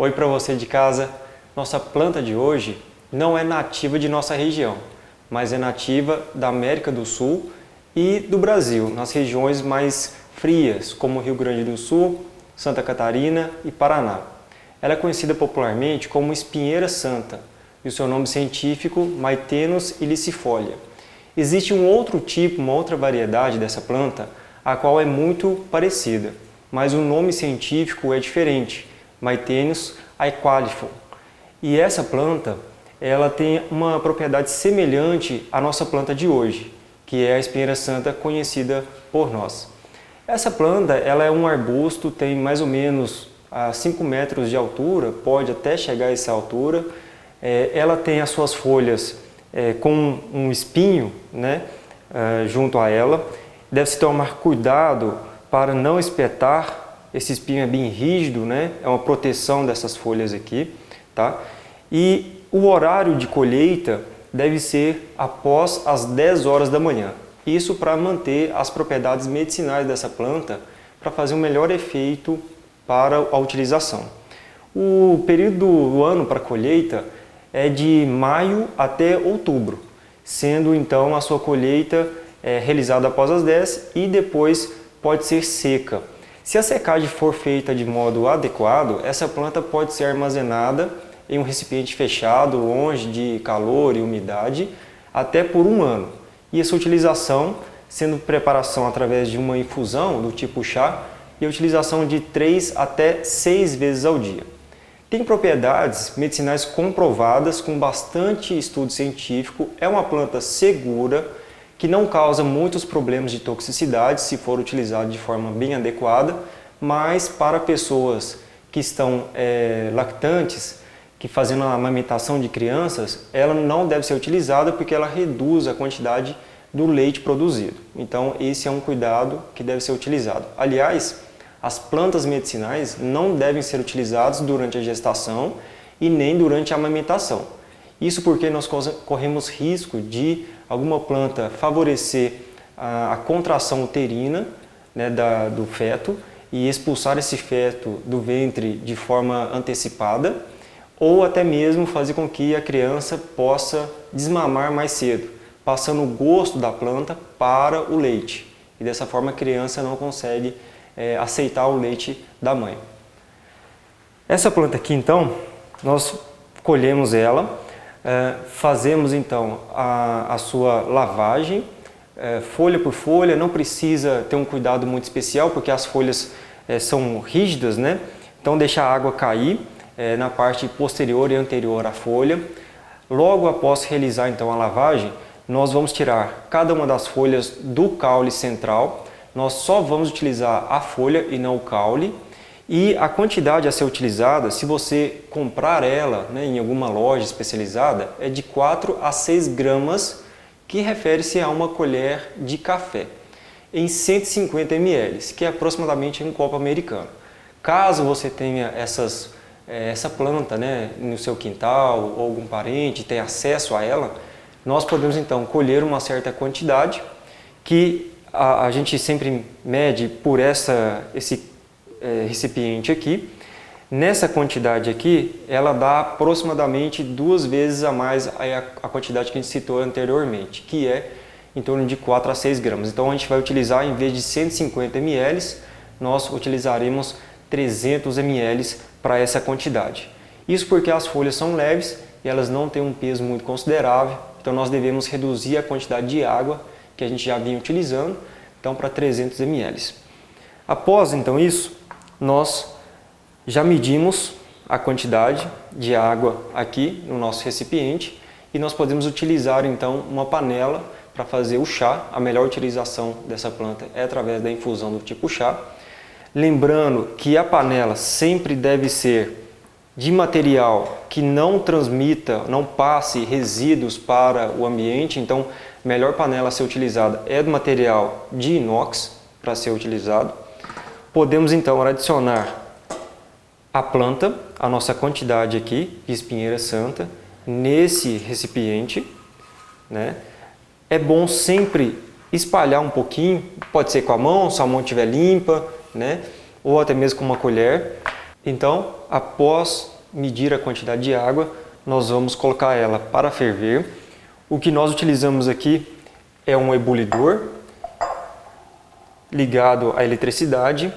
Oi para você de casa. Nossa planta de hoje não é nativa de nossa região, mas é nativa da América do Sul e do Brasil, nas regiões mais frias, como Rio Grande do Sul, Santa Catarina e Paraná. Ela é conhecida popularmente como espinheira santa e o seu nome científico Maithenus ilicifolia. Existe um outro tipo, uma outra variedade dessa planta, a qual é muito parecida, mas o nome científico é diferente, Maithenus aequalifol. E essa planta, ela tem uma propriedade semelhante à nossa planta de hoje, que é a espinheira santa conhecida por nós. Essa planta, ela é um arbusto, tem mais ou menos 5 metros de altura, pode até chegar a essa altura. Ela tem as suas folhas com um espinho, né, junto a ela. Deve-se tomar cuidado para não espetar. Esse espinho é bem rígido, né? É uma proteção dessas folhas aqui, tá? E o horário de colheita deve ser após as 10 horas da manhã. Isso para manter as propriedades medicinais dessa planta, para fazer um melhor efeito para a utilização. O período do ano para colheita é de maio até outubro, sendo então a sua colheita realizada após as 10 e depois pode ser seca. Se a secagem for feita de modo adequado, essa planta pode ser armazenada em um recipiente fechado, longe de calor e umidade, até por um ano. E essa utilização, sendo preparação através de uma infusão do tipo chá, e a utilização de 3 até 6 vezes ao dia. Tem propriedades medicinais comprovadas com bastante estudo científico, é uma planta segura, que não causa muitos problemas de toxicidade se for utilizado de forma bem adequada, mas para pessoas que estão lactantes, que fazendo a amamentação de crianças, ela não deve ser utilizada porque ela reduz a quantidade do leite produzido. Então esse é um cuidado que deve ser utilizado. Aliás, as plantas medicinais não devem ser utilizadas durante a gestação e nem durante a amamentação. Isso porque nós corremos risco de alguma planta favorecer a contração uterina, né, do feto e expulsar esse feto do ventre de forma antecipada, ou até mesmo fazer com que a criança possa desmamar mais cedo, passando o gosto da planta para o leite. E dessa forma a criança não consegue aceitar o leite da mãe. Essa planta aqui então, nós colhemos ela, fazemos então a sua lavagem, folha por folha, não precisa ter um cuidado muito especial porque as folhas são rígidas, né? Então deixa a água cair na parte posterior e anterior à folha. Logo após realizar então a lavagem, nós vamos tirar cada uma das folhas do caule central. Nós só vamos utilizar a folha e não o caule. E a quantidade a ser utilizada, se você comprar ela, né, em alguma loja especializada, é de 4 a 6 gramas, que refere-se a uma colher de café, em 150 ml, que é aproximadamente um copo americano. Caso você tenha essa planta, né, no seu quintal ou algum parente tenha acesso a ela, nós podemos então colher uma certa quantidade que a gente sempre mede por esse recipiente aqui. Nessa quantidade aqui, ela dá aproximadamente 2 vezes a mais a quantidade que a gente citou anteriormente, que é em torno de 4 a 6 gramas. Então a gente vai utilizar, em vez de 150 ml, nós utilizaremos 300 ml para essa quantidade. Isso porque as folhas são leves e elas não têm um peso muito considerável, então nós devemos reduzir a quantidade de água que a gente já vinha utilizando, então para 300 ml. Após então isso, nós já medimos a quantidade de água aqui no nosso recipiente e nós podemos utilizar então uma panela para fazer o chá. A melhor utilização dessa planta é através da infusão do tipo chá. Lembrando que a panela sempre deve ser de material que não transmita, não passe resíduos para o ambiente. Então, a melhor panela a ser utilizada é do material de inox para ser utilizado. Podemos então adicionar a planta, a nossa quantidade aqui de espinheira santa, nesse recipiente, né? É bom sempre espalhar um pouquinho, pode ser com a mão, se a mão estiver limpa, né? Ou até mesmo com uma colher, Então, após medir a quantidade de água, nós vamos colocar ela para ferver. O que nós utilizamos aqui é um ebulidor ligado à eletricidade.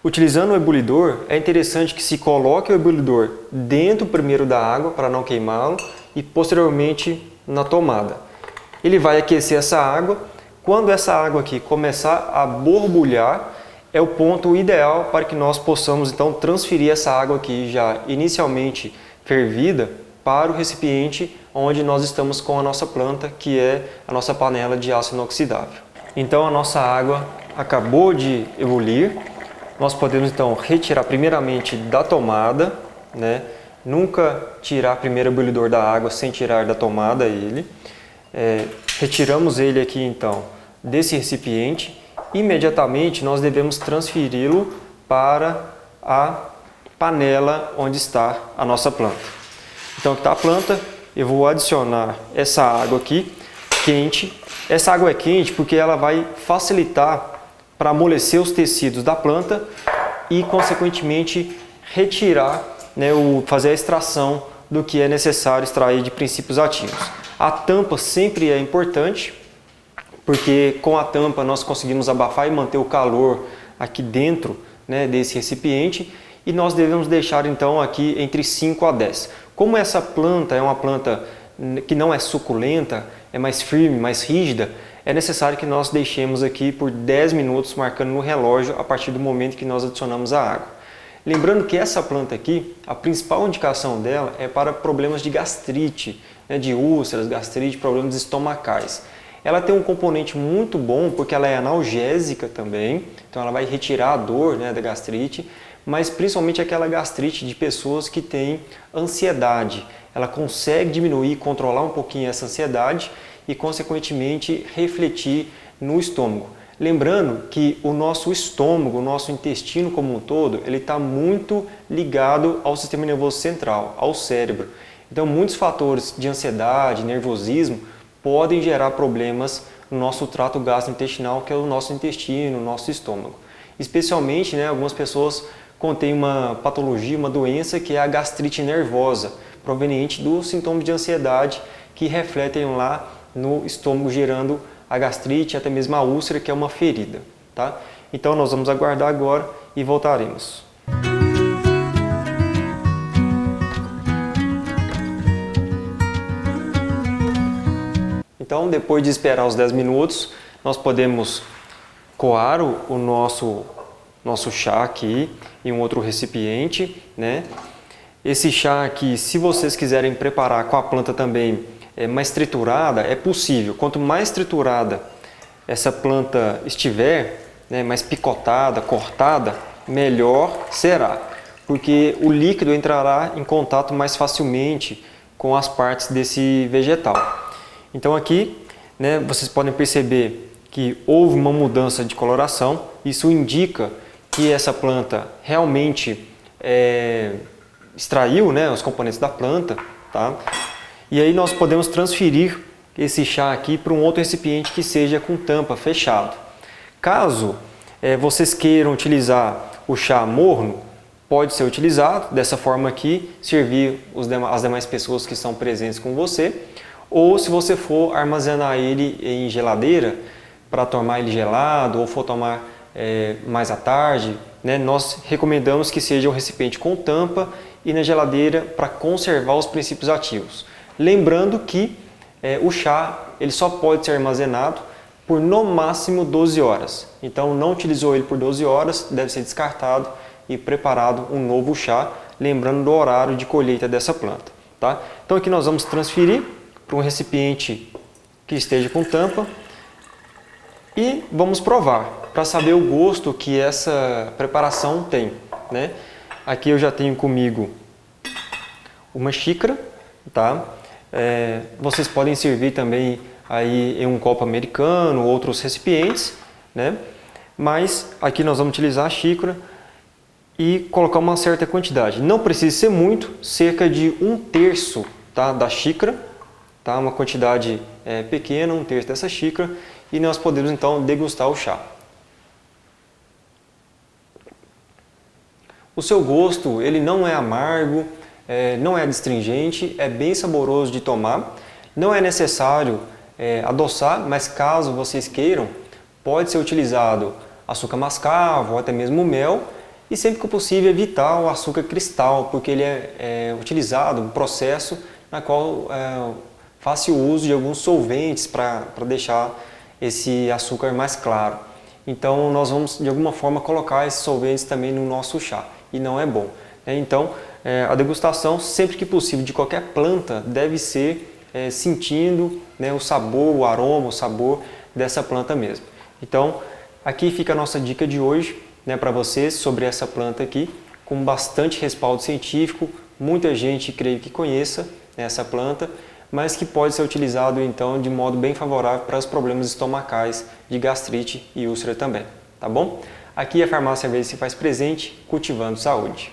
Utilizando o ebulidor, é interessante que se coloque o ebulidor dentro primeiro da água para não queimá-lo e posteriormente na tomada. Ele vai aquecer essa água. Quando essa água aqui começar a borbulhar, é o ponto ideal para que nós possamos então transferir essa água aqui já inicialmente fervida para o recipiente onde nós estamos com a nossa planta, que é a nossa panela de aço inoxidável. Então a nossa água acabou de ebulir. Nós podemos então retirar primeiramente da tomada, né? Nunca tirar primeiro o ebulidor da água sem tirar da tomada ele. Retiramos ele aqui então desse recipiente. Imediatamente nós devemos transferi-lo para a panela onde está a nossa planta. Então aqui está a planta, eu vou adicionar essa água aqui quente. Essa água é quente porque ela vai facilitar para amolecer os tecidos da planta e consequentemente retirar, né, fazer a extração do que é necessário extrair de princípios ativos. A tampa sempre é importante, porque com a tampa nós conseguimos abafar e manter o calor aqui dentro, né, desse recipiente, e nós devemos deixar então aqui entre 5 a 10. Como essa planta é uma planta que não é suculenta, é mais firme, mais rígida, é necessário que nós deixemos aqui por 10 minutos marcando no relógio a partir do momento que nós adicionamos a água. Lembrando que essa planta aqui, a principal indicação dela é para problemas de gastrite, né, de úlceras, gastrite, problemas estomacais. Ela tem um componente muito bom porque ela é analgésica também, então ela vai retirar a dor, né, da gastrite, mas principalmente aquela gastrite de pessoas que têm ansiedade. Ela consegue diminuir, controlar um pouquinho essa ansiedade e consequentemente refletir no estômago. Lembrando que o nosso estômago, o nosso intestino como um todo, ele está muito ligado ao sistema nervoso central, ao cérebro. Então muitos fatores de ansiedade, nervosismo, podem gerar problemas no nosso trato gastrointestinal, que é o nosso intestino, o nosso estômago. Especialmente, né, algumas pessoas contêm uma patologia, uma doença que é a gastrite nervosa, proveniente dos sintomas de ansiedade que refletem lá no estômago, gerando a gastrite, até mesmo a úlcera, que é uma ferida. Tá? Então nós vamos aguardar agora e voltaremos. Então, depois de esperar os 10 minutos, nós podemos coar o nosso chá aqui em um outro recipiente, né? Esse chá aqui, se vocês quiserem preparar com a planta também mais triturada, é possível. Quanto mais triturada essa planta estiver, né, mais picotada, cortada, melhor será, porque o líquido entrará em contato mais facilmente com as partes desse vegetal. Então aqui, né, vocês podem perceber que houve uma mudança de coloração. Isso indica que essa planta realmente extraiu, né, os componentes da planta. Tá? E aí nós podemos transferir esse chá aqui para um outro recipiente que seja com tampa, fechado. Caso vocês queiram utilizar o chá morno, pode ser utilizado dessa forma aqui, servir as demais pessoas que estão presentes com você. Ou se você for armazenar ele em geladeira, para tomar ele gelado, ou for tomar mais à tarde, né, nós recomendamos que seja um recipiente com tampa e na geladeira para conservar os princípios ativos. Lembrando que o chá ele só pode ser armazenado por no máximo 12 horas. Então não utilizou ele por 12 horas, deve ser descartado e preparado um novo chá, lembrando do horário de colheita dessa planta. Tá? Então aqui nós vamos transferir para um recipiente que esteja com tampa e vamos provar para saber o gosto que essa preparação tem, né? Aqui eu já tenho comigo uma xícara, tá? Vocês podem servir também aí em um copo americano, outros recipientes, né? Mas aqui nós vamos utilizar a xícara e colocar uma certa quantidade. Não precisa ser muito, cerca de 1/3, tá, da xícara. Tá? Uma quantidade pequena, 1/3 dessa xícara, e nós podemos então degustar o chá. O seu gosto, ele não é amargo, não é adstringente, é bem saboroso de tomar. Não é necessário adoçar, mas caso vocês queiram, pode ser utilizado açúcar mascavo ou até mesmo mel, e sempre que possível evitar o açúcar cristal, porque ele é utilizado, um processo na qual faz-se o uso de alguns solventes para deixar esse açúcar mais claro. Então nós vamos de alguma forma colocar esses solventes também no nosso chá, e não é bom. Então a degustação, sempre que possível, de qualquer planta deve ser sentindo o sabor, o aroma, o sabor dessa planta mesmo. Então aqui fica a nossa dica de hoje, para vocês sobre essa planta aqui, com bastante respaldo científico. Muita gente creio que conheça essa planta, mas que pode ser utilizado então de modo bem favorável para os problemas estomacais de gastrite e úlcera também, tá bom? Aqui a Farmácia Verde se faz presente, cultivando saúde.